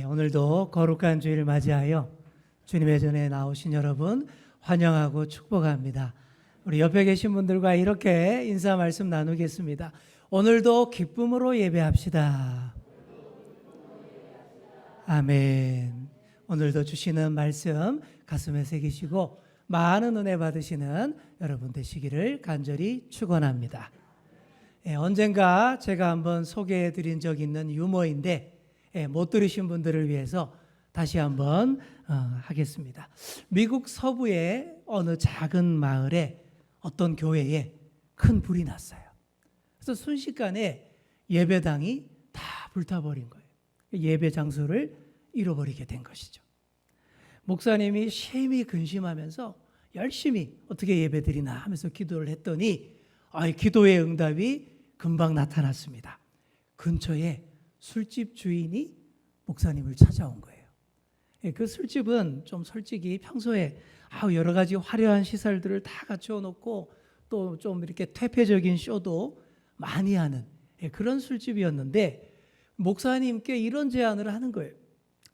오늘도 거룩한 주일을 맞이하여 주님의 전에 나오신 여러분 환영하고 축복합니다. 우리 옆에 계신 분들과 이렇게 인사 말씀 나누겠습니다. 오늘도 기쁨으로 예배합시다. 아멘. 오늘도 주시는 말씀 가슴에 새기시고 많은 은혜 받으시는 여러분 되시기를 간절히 축원합니다. 언젠가 제가 한번 소개해 드린 적 있는 유머인데 못 들으신 분들을 위해서 다시 한번 하겠습니다. 미국 서부의 어느 작은 마을에 어떤 교회에 큰 불이 났어요. 그래서 순식간에 예배당이 다 불타버린 거예요. 예배 장소를 잃어버리게 된 것이죠. 목사님이 심히 근심하면서 열심히 어떻게 예배드리나 하면서 기도를 했더니 기도의 응답이 금방 나타났습니다. 근처에 술집 주인이 목사님을 찾아온 거예요. 그 술집은 좀 솔직히 평소에 여러 가지 화려한 시설들을 다 갖추어 놓고 또 좀 이렇게 퇴폐적인 쇼도 많이 하는 그런 술집이었는데 목사님께 이런 제안을 하는 거예요.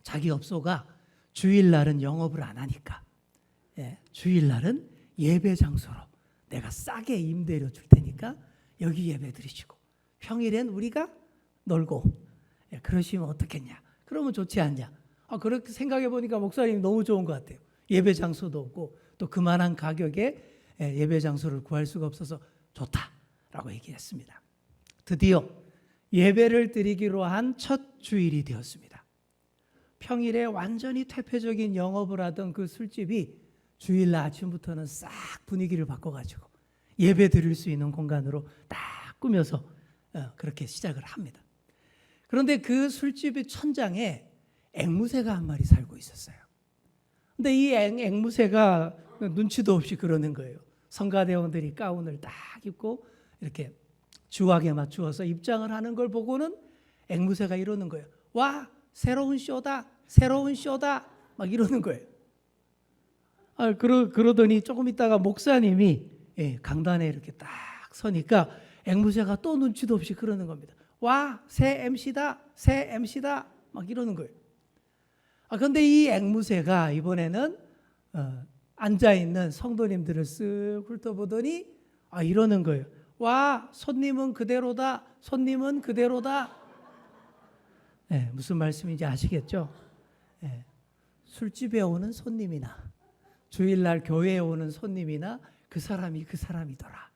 자기 업소가 주일날은 영업을 안 하니까 주일날은 예배 장소로 내가 싸게 임대료 줄 테니까 여기 예배 드리시고 평일엔 우리가 놀고 그러시면 어떻겠냐? 그러면 좋지 않냐? 그렇게 생각해 보니까 목사님이 너무 좋은 것 같아요. 예배 장소도 없고 또 그만한 가격에 예배 장소를 구할 수가 없어서 좋다라고 얘기했습니다. 드디어 예배를 드리기로 한 첫 주일이 되었습니다. 평일에 완전히 퇴폐적인 영업을 하던 그 술집이 주일날 아침부터는 싹 분위기를 바꿔가지고 예배 드릴 수 있는 공간으로 딱 꾸며서 그렇게 시작을 합니다. 그런데 그 술집의 천장에 앵무새가 한 마리 살고 있었어요. 근데 이 앵무새가 눈치도 없이 그러는 거예요. 성가대원들이 가운을 딱 입고 이렇게 주악에 맞추어서 입장을 하는 걸 보고는 앵무새가 이러는 거예요. 와, 새로운 쇼다, 새로운 쇼다, 막 이러는 거예요. 그러더니 조금 있다가 목사님이 강단에 이렇게 딱 서니까 앵무새가 또 눈치도 없이 그러는 겁니다. 와, 새 MC다, 새 MC다, 막 이러는 거예요. 그런데 이 앵무새가 이번에는 앉아있는 성도님들을 쓱 훑어보더니 이러는 거예요. 와, 손님은 그대로다, 손님은 그대로다. 무슨 말씀인지 아시겠죠? 술집에 오는 손님이나 주일날 교회에 오는 손님이나 그 사람이 그 사람이더라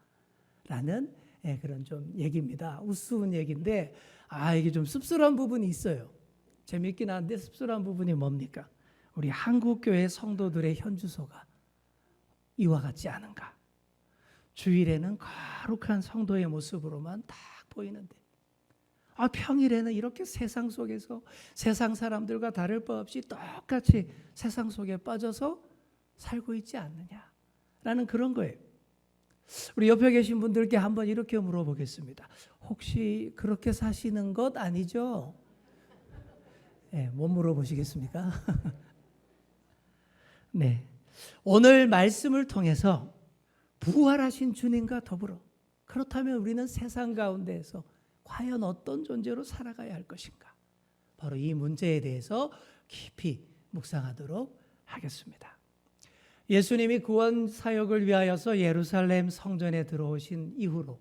라는 그런 좀 얘기입니다. 우스운 얘기인데 이게 좀 씁쓸한 부분이 있어요. 재밌긴 한데 씁쓸한 부분이 뭡니까? 우리 한국교회 성도들의 현주소가 이와 같지 않은가? 주일에는 거룩한 성도의 모습으로만 딱 보이는데 평일에는 이렇게 세상 속에서 세상 사람들과 다를 바 없이 똑같이 세상 속에 빠져서 살고 있지 않느냐라는 그런 거예요. 우리 옆에 계신 분들께 한번 이렇게 물어보겠습니다. 혹시 그렇게 사시는 것 아니죠? 못 물어보시겠습니까? 네. 오늘 말씀을 통해서 부활하신 주님과 더불어 그렇다면 우리는 세상 가운데에서 과연 어떤 존재로 살아가야 할 것인가? 바로 이 문제에 대해서 깊이 묵상하도록 하겠습니다. 예수님이 구원 사역을 위하여서 예루살렘 성전에 들어오신 이후로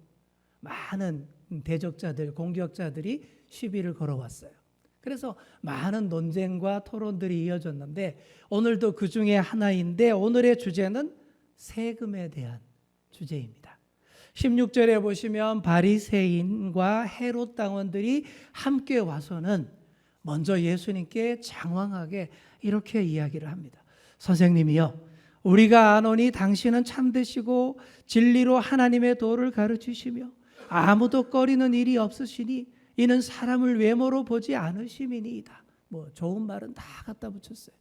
많은 대적자들, 공격자들이 시비를 걸어왔어요. 그래서 많은 논쟁과 토론들이 이어졌는데 오늘도 그 중에 하나인데 오늘의 주제는 세금에 대한 주제입니다. 16절에 보시면 바리새인과 헤롯 당원들이 함께 와서는 먼저 예수님께 장황하게 이렇게 이야기를 합니다. 선생님이요, 우리가 아노니 당신은 참되시고 진리로 하나님의 도를 가르치시며 아무도 꺼리는 일이 없으시니 이는 사람을 외모로 보지 않으심이니이다. 좋은 말은 다 갖다 붙였어요.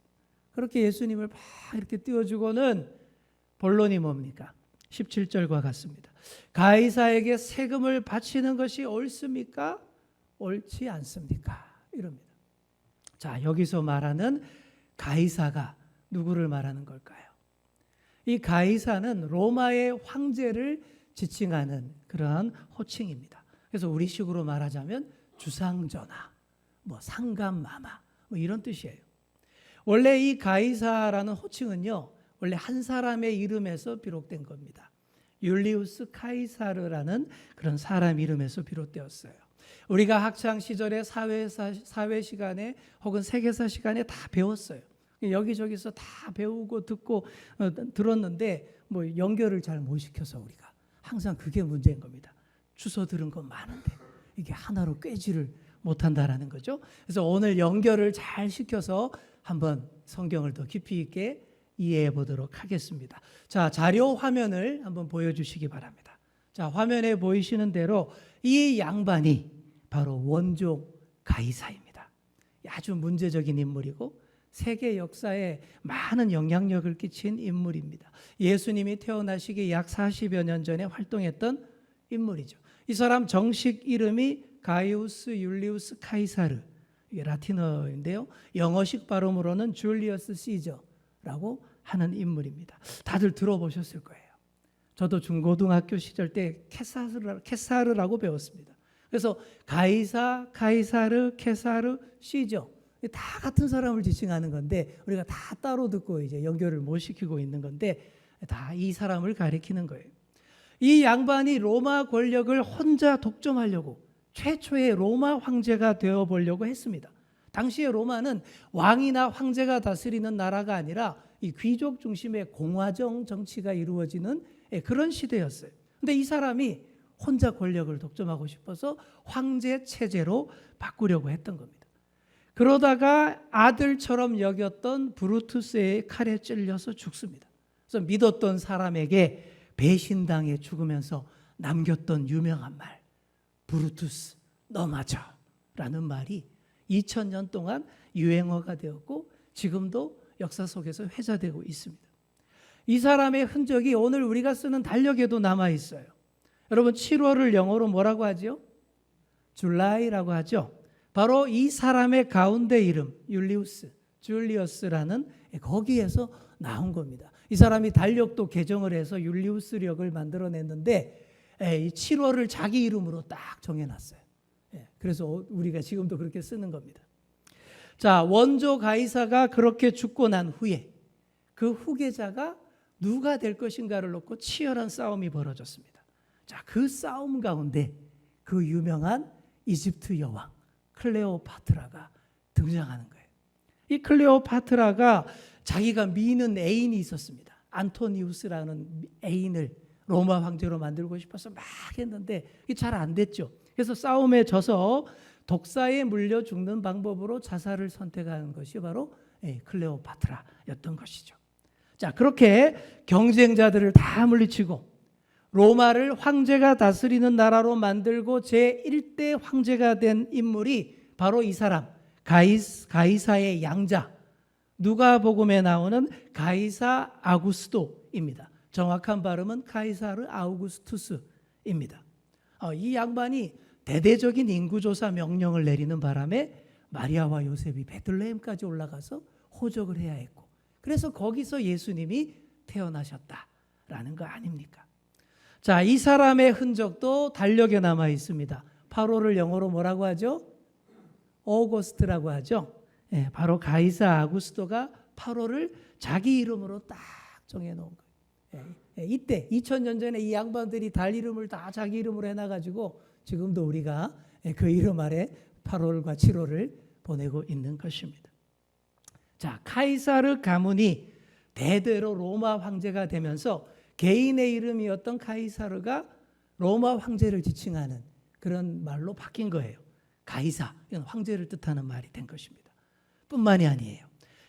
그렇게 예수님을 막 이렇게 띄워주고는 본론이 뭡니까? 17절과 같습니다. 가이사에게 세금을 바치는 것이 옳습니까? 옳지 않습니까? 이럽니다. 자, 여기서 말하는 가이사가 누구를 말하는 걸까요? 이 가이사는 로마의 황제를 지칭하는 그러한 호칭입니다. 그래서 우리식으로 말하자면 주상전하, 상감마마 뭐 이런 뜻이에요. 원래 이 가이사라는 호칭은요, 원래 한 사람의 이름에서 비롯된 겁니다. 율리우스 카이사르라는 그런 사람 이름에서 비롯되었어요. 우리가 학창 시절에 사회 시간에 혹은 세계사 시간에 다 배웠어요. 여기저기서 다 배우고 듣고 들었는데 뭐 연결을 잘 못 시켜서 우리가 항상 그게 문제인 겁니다. 주워 들은 건 많은데 이게 하나로 꿰지를 못한다라는 거죠. 그래서 오늘 연결을 잘 시켜서 한번 성경을 더 깊이 있게 이해해 보도록 하겠습니다. 자, 자료 화면을 한번 보여주시기 바랍니다. 자, 화면에 보이시는 대로 이 양반이 바로 원조 가이사입니다. 아주 문제적인 인물이고 세계 역사에 많은 영향력을 끼친 인물입니다. 예수님이 태어나시기 약 40여 년 전에 활동했던 인물이죠. 이 사람 정식 이름이 가이우스 율리우스 카이사르, 이게 라틴어인데요. 영어식 발음으로는 줄리어스 시저라고 하는 인물입니다. 다들 들어보셨을 거예요. 저도 중고등학교 시절 때 케사르라고 배웠습니다. 그래서 가이사, 카이사르, 케사르, 시저 다 같은 사람을 지칭하는 건데 우리가 다 따로 듣고 이제 연결을 못 시키고 있는 건데 다 이 사람을 가리키는 거예요. 이 양반이 로마 권력을 혼자 독점하려고 최초의 로마 황제가 되어보려고 했습니다. 당시에 로마는 왕이나 황제가 다스리는 나라가 아니라 이 귀족 중심의 공화정 정치가 이루어지는 그런 시대였어요. 근데 이 사람이 혼자 권력을 독점하고 싶어서 황제 체제로 바꾸려고 했던 겁니다. 그러다가 아들처럼 여겼던 브루투스의 칼에 찔려서 죽습니다. 그래서 믿었던 사람에게 배신당해 죽으면서 남겼던 유명한 말, 브루투스 너 맞아 라는 말이 2000년 동안 유행어가 되었고 지금도 역사 속에서 회자되고 있습니다. 이 사람의 흔적이 오늘 우리가 쓰는 달력에도 남아 있어요. 여러분 7월을 영어로 뭐라고 하죠? 줄라이라고 하죠. 바로 이 사람의 가운데 이름 율리우스, 줄리어스라는 거기에서 나온 겁니다. 이 사람이 달력도 개정을 해서 율리우스력을 만들어냈는데 이 7월을 자기 이름으로 딱 정해놨어요. 그래서 우리가 지금도 그렇게 쓰는 겁니다. 자, 원조 가이사가 그렇게 죽고 난 후에 그 후계자가 누가 될 것인가를 놓고 치열한 싸움이 벌어졌습니다. 자, 그 싸움 가운데 그 유명한 이집트 여왕 클레오파트라가 등장하는 거예요. 이 클레오파트라가 자기가 미는 애인이 있었습니다. 안토니우스라는 애인을 로마 황제로 만들고 싶어서 막 했는데 이게 잘 안 됐죠. 그래서 싸움에 져서 독사에 물려 죽는 방법으로 자살을 선택한 것이 바로 클레오파트라였던 것이죠. 자, 그렇게 경쟁자들을 다 물리치고 로마를 황제가 다스리는 나라로 만들고 제1대 황제가 된 인물이 바로 이 사람 가이사의 양자 누가복음에 나오는 가이사 아구스도입니다. 정확한 발음은 카이사르 아우구스투스입니다. 이 양반이 대대적인 인구조사 명령을 내리는 바람에 마리아와 요셉이 베들레헴까지 올라가서 호적을 해야 했고 그래서 거기서 예수님이 태어나셨다라는 거 아닙니까? 자, 이 사람의 흔적도 달력에 남아 있습니다. 8월을 영어로 뭐라고 하죠? 오거스트라고 하죠. 바로 가이사 아구스토가 8월을 자기 이름으로 딱 정해놓은 거예요. 이때 2000년 전에 이 양반들이 달 이름을 다 자기 이름으로 해놔가지고 지금도 우리가 그 이름 아래 8월과 7월을 보내고 있는 것입니다. 자, 카이사르 가문이 대대로 로마 황제가 되면서 개인의 이름이었던 카이사르가 로마 황제를 지칭하는 그런 말로 바뀐 거예요. 가이사, 이건 황제를 뜻하는 말이 된 것입니다. 뿐만이 아니에요.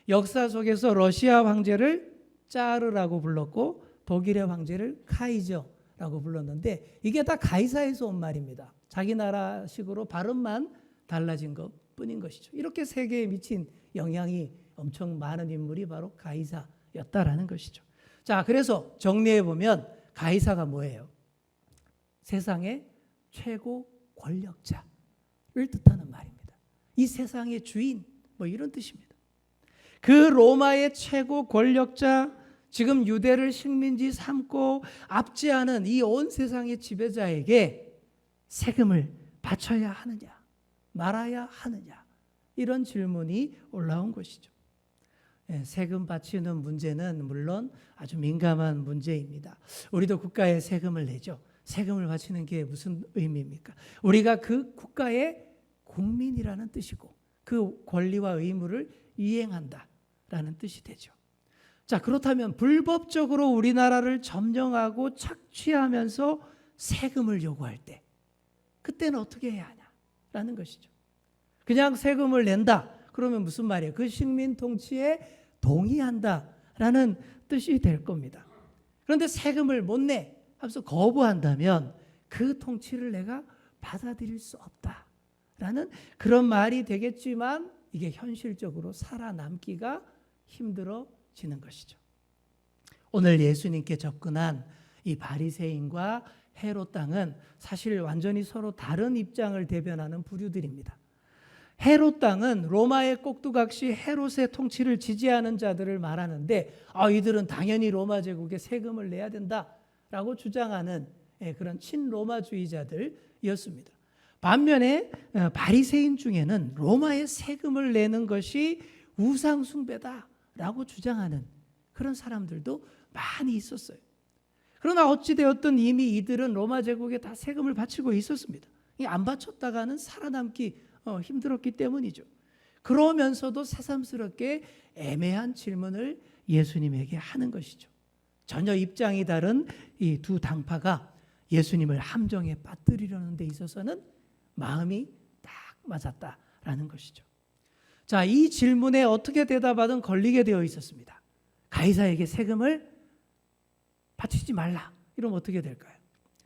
역사 속에서 러시아 황제를 짜르라고 불렀고 독일의 황제를 카이저라고 불렀는데 이게 다 가이사에서 온 말입니다. 자기 나라식으로 발음만 달라진 것 뿐인 것이죠. 이렇게 세계에 미친 영향이 엄청 많은 인물이 바로 가이사였다라는 것이죠. 자, 그래서 정리해 보면 가이사가 뭐예요? 세상의 최고 권력자를 뜻하는 말입니다. 이 세상의 주인 뭐 이런 뜻입니다. 그 로마의 최고 권력자 지금 유대를 식민지 삼고 압제하는 이 온 세상의 지배자에게 세금을 바쳐야 하느냐 말아야 하느냐 이런 질문이 올라온 것이죠. 세금 바치는 문제는 물론 아주 민감한 문제입니다. 우리도 국가에 세금을 내죠. 세금을 바치는 게 무슨 의미입니까? 우리가 그 국가의 국민이라는 뜻이고 그 권리와 의무를 이행한다라는 뜻이 되죠. 자, 그렇다면 불법적으로 우리나라를 점령하고 착취하면서 세금을 요구할 때 그때는 어떻게 해야 하냐라는 것이죠. 그냥 세금을 낸다. 그러면 무슨 말이에요? 그 식민 통치에 동의한다라는 뜻이 될 겁니다. 그런데 세금을 못 내 하면서 거부한다면 그 통치를 내가 받아들일 수 없다라는 그런 말이 되겠지만 이게 현실적으로 살아남기가 힘들어지는 것이죠. 오늘 예수님께 접근한 이 바리새인과 헤롯 당은 사실 완전히 서로 다른 입장을 대변하는 부류들입니다. 헤롯 당은 로마의 꼭두각시 헤롯의 통치를 지지하는 자들을 말하는데 이들은 당연히 로마 제국에 세금을 내야 된다라고 주장하는 그런 친로마주의자들이었습니다. 반면에 바리새인 중에는 로마에 세금을 내는 것이 우상 숭배다라고 주장하는 그런 사람들도 많이 있었어요. 그러나 어찌되었든 이미 이들은 로마 제국에 다 세금을 바치고 있었습니다. 안 바쳤다가는 살아남기 힘들었기 때문이죠. 그러면서도 새삼스럽게 애매한 질문을 예수님에게 하는 것이죠. 전혀 입장이 다른 이 두 당파가 예수님을 함정에 빠뜨리려는 데 있어서는 마음이 딱 맞았다라는 것이죠. 자, 이 질문에 어떻게 대답하든 걸리게 되어 있었습니다. 가이사에게 세금을 바치지 말라. 이러면 어떻게 될까요?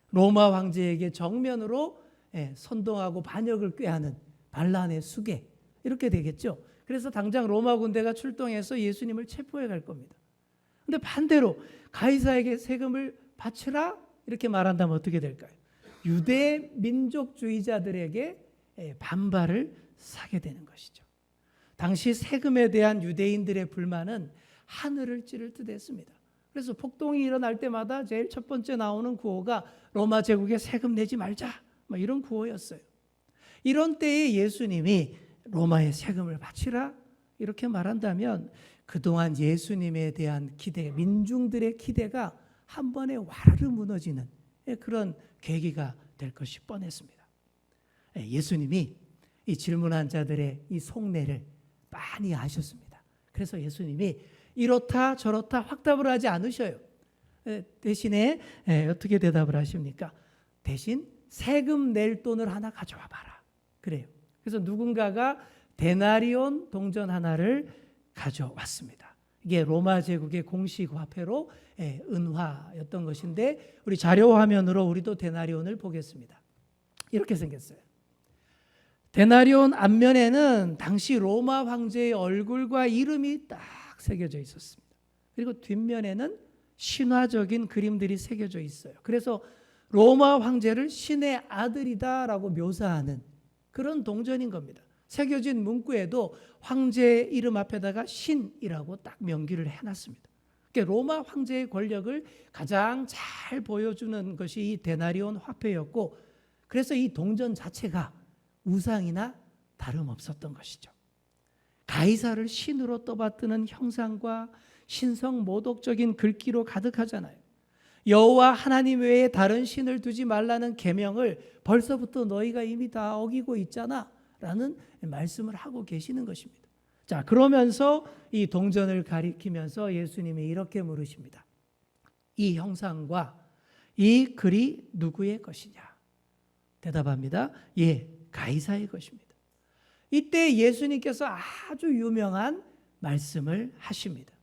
로마 황제에게 정면으로 선동하고 반역을 꾀하는 반란의 수괴 이렇게 되겠죠. 그래서 당장 로마 군대가 출동해서 예수님을 체포해 갈 겁니다. 그런데 반대로 가이사에게 세금을 바치라 이렇게 말한다면 어떻게 될까요? 유대 민족주의자들에게 반발을 사게 되는 것이죠. 당시 세금에 대한 유대인들의 불만은 하늘을 찌를 듯 했습니다. 그래서 폭동이 일어날 때마다 제일 첫 번째 나오는 구호가 로마 제국에 세금 내지 말자 이런 구호였어요. 이런 때에 예수님이 로마에 세금을 바치라 이렇게 말한다면 그동안 예수님에 대한 기대, 민중들의 기대가 한 번에 와르르 무너지는 그런 계기가 될 것이 뻔했습니다. 예수님이 이 질문한 자들의 이 속내를 많이 아셨습니다. 그래서 예수님이 이렇다 저렇다 확답을 하지 않으셔요. 대신에 어떻게 대답을 하십니까? 대신 세금 낼 돈을 하나 가져와 봐라. 그래요. 그래서 누군가가 데나리온 동전 하나를 가져왔습니다. 이게 로마 제국의 공식 화폐로 은화였던 것인데 우리 자료 화면으로 우리도 데나리온을 보겠습니다. 이렇게 생겼어요. 데나리온 앞면에는 당시 로마 황제의 얼굴과 이름이 딱 새겨져 있었습니다. 그리고 뒷면에는 신화적인 그림들이 새겨져 있어요. 그래서 로마 황제를 신의 아들이다라고 묘사하는 그런 동전인 겁니다. 새겨진 문구에도 황제 이름 앞에다가 신이라고 딱 명기를 해놨습니다. 그러니까 로마 황제의 권력을 가장 잘 보여주는 것이 이 데나리온 화폐였고 그래서 이 동전 자체가 우상이나 다름없었던 것이죠. 가이사를 신으로 떠받드는 형상과 신성 모독적인 글귀로 가득하잖아요. 여호와 하나님 외에 다른 신을 두지 말라는 계명을 벌써부터 너희가 이미 다 어기고 있잖아 라는 말씀을 하고 계시는 것입니다. 자, 그러면서 이 동전을 가리키면서 예수님이 이렇게 물으십니다. 이 형상과 이 글이 누구의 것이냐? 대답합니다. 예, 가이사의 것입니다. 이때 예수님께서 아주 유명한 말씀을 하십니다.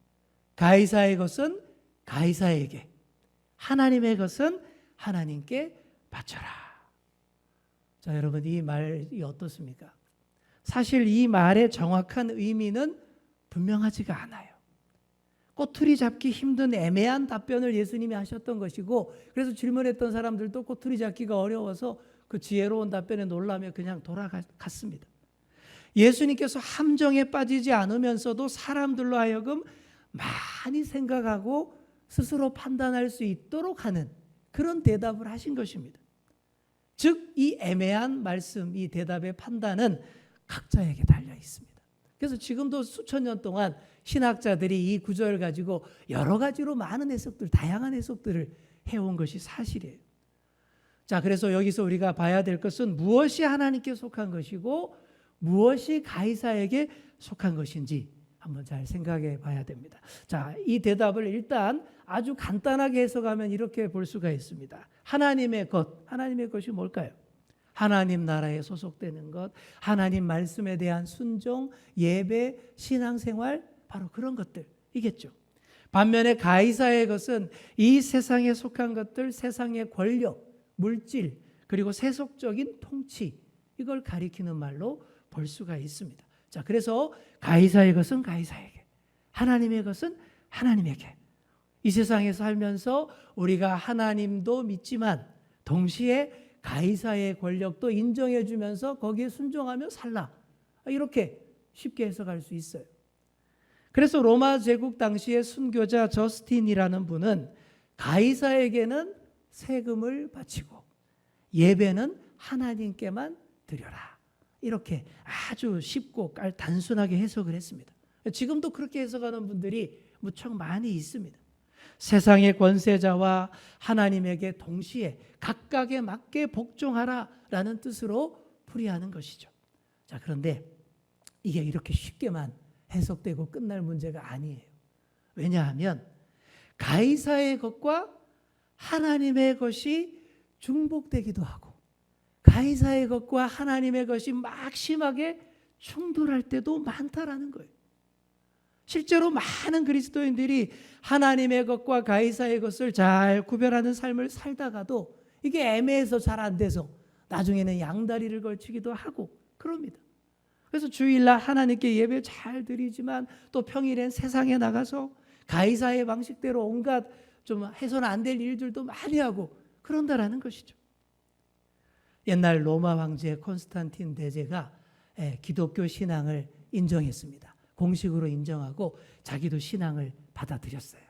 가이사의 것은 가이사에게, 하나님의 것은 하나님께 바쳐라. 자, 여러분 이 말이 어떻습니까? 사실 이 말의 정확한 의미는 분명하지가 않아요. 꼬투리 잡기 힘든 애매한 답변을 예수님이 하셨던 것이고 그래서 질문했던 사람들도 꼬투리 잡기가 어려워서 그 지혜로운 답변에 놀라며 그냥 돌아갔습니다. 예수님께서 함정에 빠지지 않으면서도 사람들로 하여금 많이 생각하고 스스로 판단할 수 있도록 하는 그런 대답을 하신 것입니다. 즉 이 애매한 말씀, 이 대답의 판단은 각자에게 달려 있습니다. 그래서 지금도 수천 년 동안 신학자들이 이 구절을 가지고 여러 가지로 많은 해석들, 다양한 해석들을 해온 것이 사실이에요. 자, 그래서 여기서 우리가 봐야 될 것은 무엇이 하나님께 속한 것이고 무엇이 가이사에게 속한 것인지 한번 잘 생각해 봐야 됩니다. 자, 이 대답을 일단 아주 간단하게 해석하면 이렇게 볼 수가 있습니다. 하나님의 것이 뭘까요? 하나님 나라에 소속되는 것, 하나님 말씀에 대한 순종, 예배, 신앙생활, 바로 그런 것들이겠죠. 반면에 가이사의 것은 이 세상에 속한 것들, 세상의 권력, 물질, 그리고 세속적인 통치, 이걸 가리키는 말로 볼 수가 있습니다. 자, 그래서 가이사의 것은 가이사에게, 하나님의 것은 하나님에게. 이 세상에 살면서 우리가 하나님도 믿지만 동시에 가이사의 권력도 인정해 주면서 거기에 순종하며 살라. 이렇게 쉽게 해석할 수 있어요. 그래서 로마 제국 당시의 순교자 저스틴이라는 분은 가이사에게는 세금을 바치고 예배는 하나님께만 드려라. 이렇게 아주 쉽고 단순하게 해석을 했습니다. 지금도 그렇게 해석하는 분들이 무척 많이 있습니다. 세상의 권세자와 하나님에게 동시에 각각에 맞게 복종하라라는 뜻으로 풀이하는 것이죠. 자, 그런데 이게 이렇게 쉽게만 해석되고 끝날 문제가 아니에요. 왜냐하면 가이사의 것과 하나님의 것이 중복되기도 하고 가이사의 것과 하나님의 것이 막 심하게 충돌할 때도 많다라는 거예요. 실제로 많은 그리스도인들이 하나님의 것과 가이사의 것을 잘 구별하는 삶을 살다가도 이게 애매해서 잘 안 돼서 나중에는 양다리를 걸치기도 하고 그럽니다. 그래서 주일날 하나님께 예배를 잘 드리지만 또 평일엔 세상에 나가서 가이사의 방식대로 온갖 좀 해서는 안 될 일들도 많이 하고 그런다라는 것이죠. 옛날 로마 황제 콘스탄틴 대제가 기독교 신앙을 인정했습니다. 공식으로 인정하고 자기도 신앙을 받아들였어요.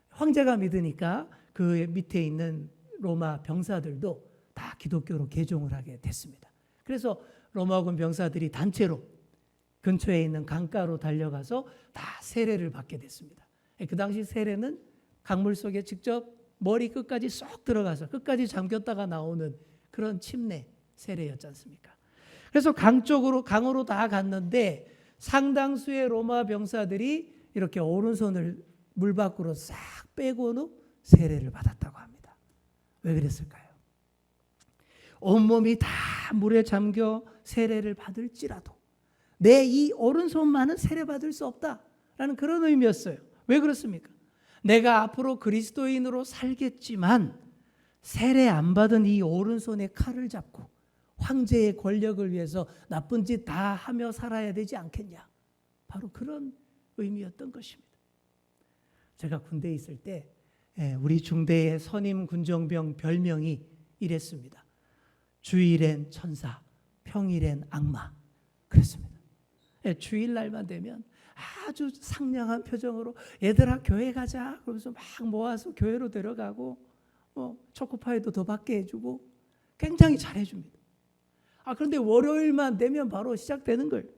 황제가 믿으니까 그 밑에 있는 로마 병사들도 다 기독교로 개종을 하게 됐습니다. 그래서 로마군 병사들이 단체로 근처에 있는 강가로 달려가서 다 세례를 받게 됐습니다. 그 당시 세례는 강물 속에 직접 머리 끝까지 쏙 들어가서 끝까지 잠겼다가 나오는 그런 침례 세례였지 않습니까? 그래서 강으로 다 갔는데 상당수의 로마 병사들이 이렇게 오른손을 물 밖으로 싹 빼고는 세례를 받았다고 합니다. 왜 그랬을까요? 온몸이 다 물에 잠겨 세례를 받을지라도 내 이 오른손만은 세례받을 수 없다라는 그런 의미였어요. 왜 그렇습니까? 내가 앞으로 그리스도인으로 살겠지만 세례 안 받은 이 오른손에 칼을 잡고 황제의 권력을 위해서 나쁜 짓 다 하며 살아야 되지 않겠냐. 바로 그런 의미였던 것입니다. 제가 군대에 있을 때 우리 중대의 선임 군정병 별명이 이랬습니다. 주일엔 천사, 평일엔 악마. 그랬습니다. 주일날만 되면 아주 상냥한 표정으로 얘들아 교회 가자 그러면서 막 모아서 교회로 데려가고 초코파이도 더 받게 해주고 굉장히 잘해줍니다. 그런데 월요일만 되면 바로 시작되는 걸.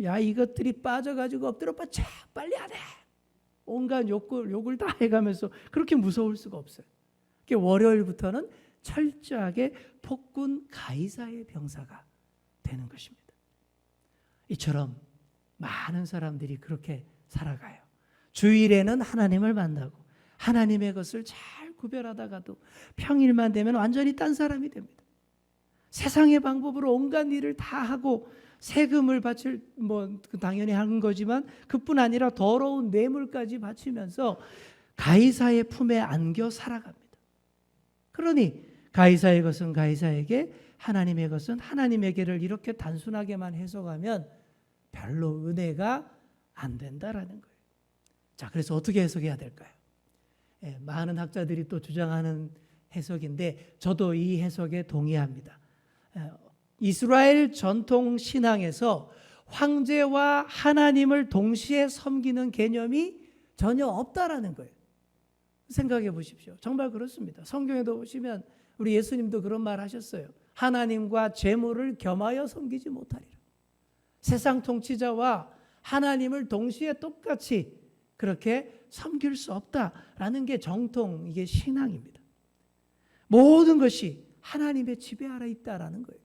야, 이것들이 빠져가지고 엎드려 뻗쳐 빨리 안 해. 온갖 욕을 다 해가면서 그렇게 무서울 수가 없어요. 월요일부터는 철저하게 폭군 가이사의 병사가 되는 것입니다. 이처럼 많은 사람들이 그렇게 살아가요. 주일에는 하나님을 만나고 하나님의 것을 잘 구별하다가도 평일만 되면 완전히 딴 사람이 됩니다. 세상의 방법으로 온갖 일을 다 하고 세금을 바칠 당연히 하는 거지만 그뿐 아니라 더러운 뇌물까지 바치면서 가이사의 품에 안겨 살아갑니다. 그러니 가이사의 것은 가이사에게 하나님의 것은 하나님에게를 이렇게 단순하게만 해석하면 별로 은혜가 안 된다라는 거예요. 자, 그래서 어떻게 해석해야 될까요? 많은 학자들이 또 주장하는 해석인데 저도 이 해석에 동의합니다. 이스라엘 전통 신앙에서 황제와 하나님을 동시에 섬기는 개념이 전혀 없다라는 거예요. 생각해 보십시오. 정말 그렇습니다. 성경에도 보시면 우리 예수님도 그런 말 하셨어요. 하나님과 재물을 겸하여 섬기지 못하리라. 세상 통치자와 하나님을 동시에 똑같이 그렇게 섬길 수 없다라는 게 정통, 이게 신앙입니다. 모든 것이 하나님의 지배 아래 있다라는 거예요.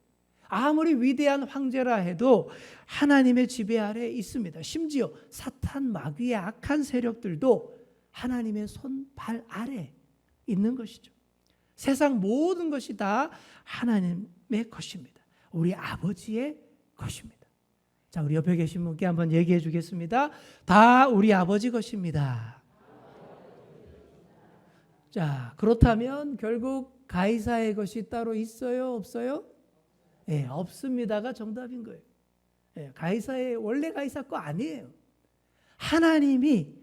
아무리 위대한 황제라 해도 하나님의 지배 아래 있습니다. 심지어 사탄 마귀의 악한 세력들도 하나님의 손, 발 아래 있는 것이죠. 세상 모든 것이 다 하나님의 것입니다. 우리 아버지의 것입니다. 자, 우리 옆에 계신 분께 한번 얘기해 주겠습니다. 다 우리 아버지 것입니다. 자, 그렇다면 결국 가이사의 것이 따로 있어요? 없어요? 예, 없습니다가 정답인 거예요. 예, 가이사의 원래 가이사 거 아니에요. 하나님이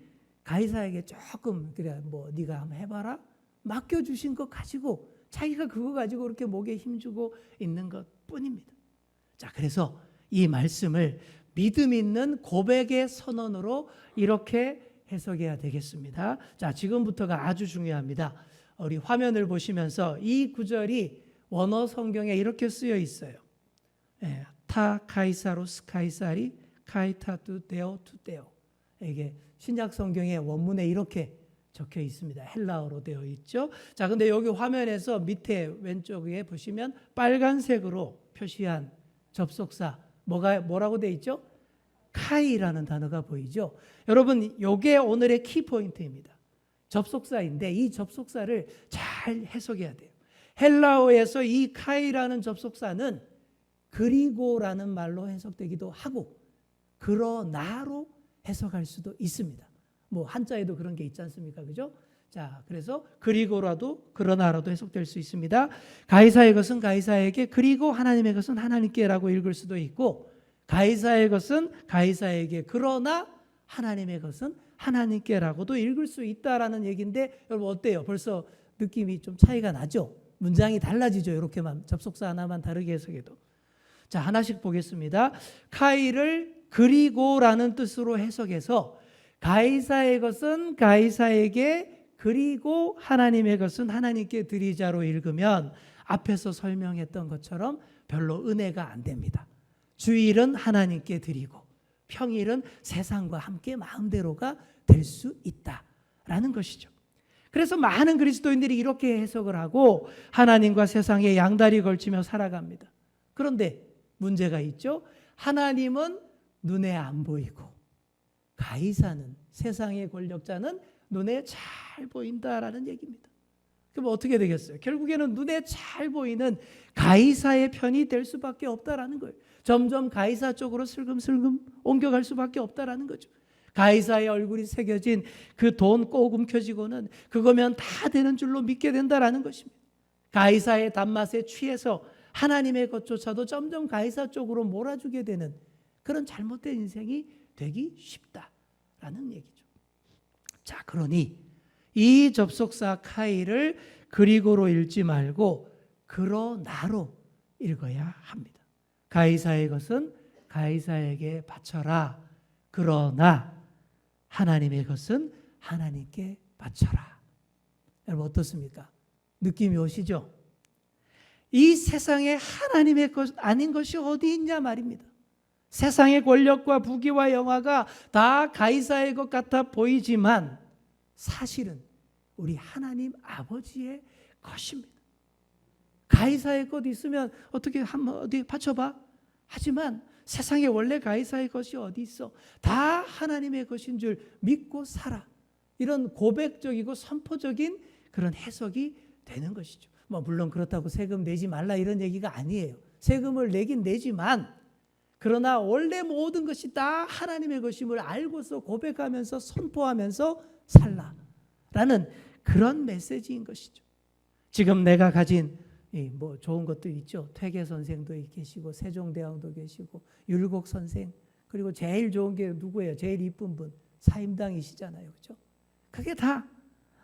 가이사에게 조금 그래 뭐 네가 한번 해봐라 맡겨주신 것 가지고 자기가 그거 가지고 이렇게 목에 힘주고 있는 것뿐입니다. 자, 그래서 이 말씀을 믿음 있는 고백의 선언으로 이렇게 해석해야 되겠습니다. 자, 지금부터가 아주 중요합니다. 우리 화면을 보시면서 이 구절이 원어 성경에 이렇게 쓰여 있어요. 예, 타 카이사로스 카이사리 카이타투 데오 투 데오. 이게 신약 성경의 원문에 이렇게 적혀 있습니다. 헬라어로 되어 있죠. 자, 근데 여기 화면에서 밑에 왼쪽에 보시면 빨간색으로 표시한 접속사 뭐라고 되어 있죠? 카이라는 단어가 보이죠. 여러분, 이게 오늘의 키포인트입니다. 접속사인데 이 접속사를 잘 해석해야 돼요. 헬라어에서 이 카이라는 접속사는 그리고라는 말로 해석되기도 하고 그러나로 해석할 수도 있습니다. 뭐 한자에도 그런 게 있지 않습니까? 그죠? 자, 그래서 그리고라도 그러나라도 해석될 수 있습니다. 가이사의 것은 가이사에게, 그리고 하나님의 것은 하나님께라고 읽을 수도 있고, 가이사의 것은 가이사에게, 그러나 하나님의 것은 하나님께라고도 읽을 수 있다라는 얘기인데, 여러분 어때요? 벌써 느낌이 좀 차이가 나죠? 문장이 달라지죠? 이렇게만 접속사 하나만 다르게 해석해도. 자, 하나씩 보겠습니다. 카이를 그리고라는 뜻으로 해석해서 가이사의 것은 가이사에게, 그리고 하나님의 것은 하나님께 드리자로 읽으면 앞에서 설명했던 것처럼 별로 은혜가 안 됩니다. 주일은 하나님께 드리고 평일은 세상과 함께 마음대로가 될 수 있다라는 것이죠. 그래서 많은 그리스도인들이 이렇게 해석을 하고 하나님과 세상에 양다리 걸치며 살아갑니다. 그런데 문제가 있죠. 하나님은 눈에 안 보이고 가이사는, 세상의 권력자는 눈에 잘 보인다라는 얘기입니다. 그럼 어떻게 되겠어요? 결국에는 눈에 잘 보이는 가이사의 편이 될 수밖에 없다라는 거예요. 점점 가이사 쪽으로 슬금슬금 옮겨갈 수밖에 없다라는 거죠. 가이사의 얼굴이 새겨진 그 돈 꼭 움켜쥐고는 그거면 다 되는 줄로 믿게 된다라는 것입니다. 가이사의 단맛에 취해서 하나님의 것조차도 점점 가이사 쪽으로 몰아주게 되는 그런 잘못된 인생이 되기 쉽다라는 얘기죠. 자, 그러니 이 접속사 카이를 그리고로 읽지 말고 그러나로 읽어야 합니다. 가이사의 것은 가이사에게 바쳐라. 그러나 하나님의 것은 하나님께 바쳐라. 여러분 어떻습니까? 느낌이 오시죠? 이 세상에 하나님의 것 아닌 것이 어디 있냐 말입니다. 세상의 권력과 부귀와 영화가 다 가이사의 것 같아 보이지만 사실은 우리 하나님 아버지의 것입니다. 가이사의 것 있으면 어떻게 한번 어디 바쳐봐? 하지만 세상에 원래 가이사의 것이 어디 있어? 다 하나님의 것인 줄 믿고 살아. 이런 고백적이고 선포적인 그런 해석이 되는 것이죠. 뭐 물론 그렇다고 세금 내지 말라 이런 얘기가 아니에요. 세금을 내긴 내지만 그러나 원래 모든 것이 다 하나님의 것임을 알고서 고백하면서 선포하면서 살라라는 그런 메시지인 것이죠. 지금 내가 가진 뭐 좋은 것도 있죠. 퇴계 선생도 계시고 세종대왕도 계시고 율곡 선생, 그리고 제일 좋은 게 누구예요? 제일 이쁜 분 사임당이시잖아요. 그렇죠? 그게 다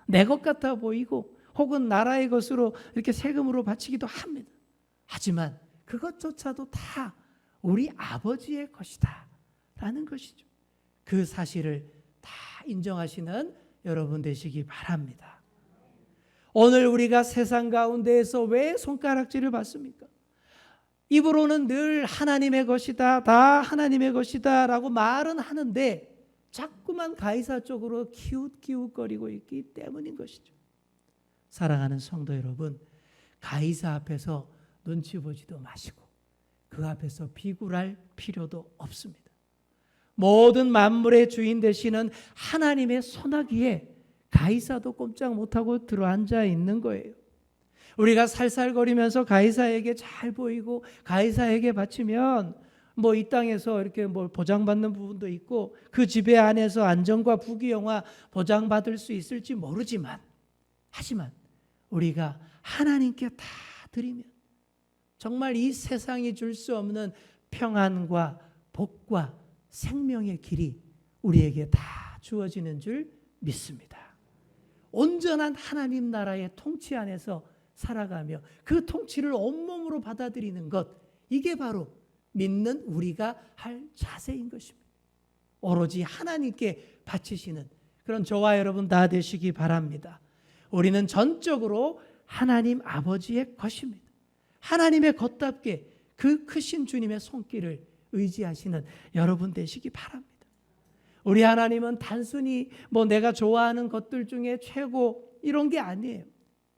내 것 같아 보이고 혹은 나라의 것으로 이렇게 세금으로 바치기도 합니다. 하지만 그것조차도 다 우리 아버지의 것이다 라는 것이죠. 그 사실을 다 인정하시는 여러분 되시기 바랍니다. 오늘 우리가 세상 가운데에서 왜 손가락질을 받습니까? 입으로는 늘 하나님의 것이다, 다 하나님의 것이다 라고 말은 하는데 자꾸만 가이사 쪽으로 기웃기웃거리고 있기 때문인 것이죠. 사랑하는 성도 여러분, 가이사 앞에서 눈치 보지도 마시고 그 앞에서 비굴할 필요도 없습니다. 모든 만물의 주인 되시는 하나님의 손아귀에 가이사도 꼼짝 못하고 들어앉아 있는 거예요. 우리가 살살거리면서 가이사에게 잘 보이고 가이사에게 바치면 뭐 이 땅에서 이렇게 뭐 보장받는 부분도 있고 그 지배 안에서 안정과 부귀영화 보장받을 수 있을지 모르지만, 하지만 우리가 하나님께 다 드리면 정말 이 세상이 줄 수 없는 평안과 복과 생명의 길이 우리에게 다 주어지는 줄 믿습니다. 온전한 하나님 나라의 통치 안에서 살아가며 그 통치를 온몸으로 받아들이는 것, 이게 바로 믿는 우리가 할 자세인 것입니다. 오로지 하나님께 바치시는 그런 저와 여러분 다 되시기 바랍니다. 우리는 전적으로 하나님 아버지의 것입니다. 하나님의 것답게 그 크신 주님의 손길을 의지하시는 여러분 되시기 바랍니다. 우리 하나님은 단순히 뭐 내가 좋아하는 것들 중에 최고 이런 게 아니에요.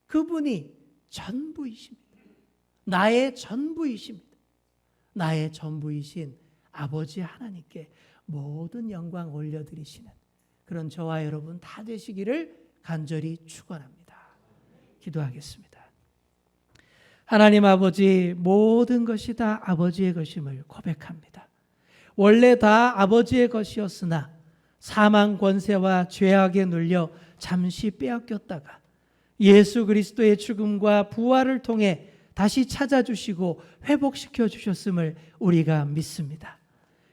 그분이 전부이십니다. 나의 전부이십니다. 나의 전부이신 아버지 하나님께 모든 영광 올려드리시는 그런 저와 여러분 다 되시기를 간절히 축원합니다. 기도하겠습니다. 하나님 아버지, 모든 것이 다 아버지의 것임을 고백합니다. 원래 다 아버지의 것이었으나 사망 권세와 죄악에 눌려 잠시 빼앗겼다가 예수 그리스도의 죽음과 부활을 통해 다시 찾아주시고 회복시켜 주셨음을 우리가 믿습니다.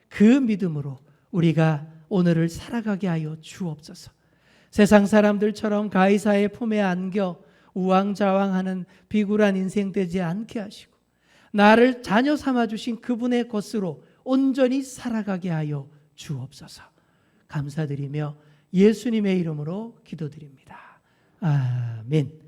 그 믿음으로 우리가 오늘을 살아가게 하여 주옵소서. 세상 사람들처럼 가이사의 품에 안겨 우왕좌왕하는 비굴한 인생 되지 않게 하시고 나를 자녀 삼아 주신 그분의 것으로 온전히 살아가게 하여 주옵소서. 감사드리며 예수님의 이름으로 기도드립니다. 아멘.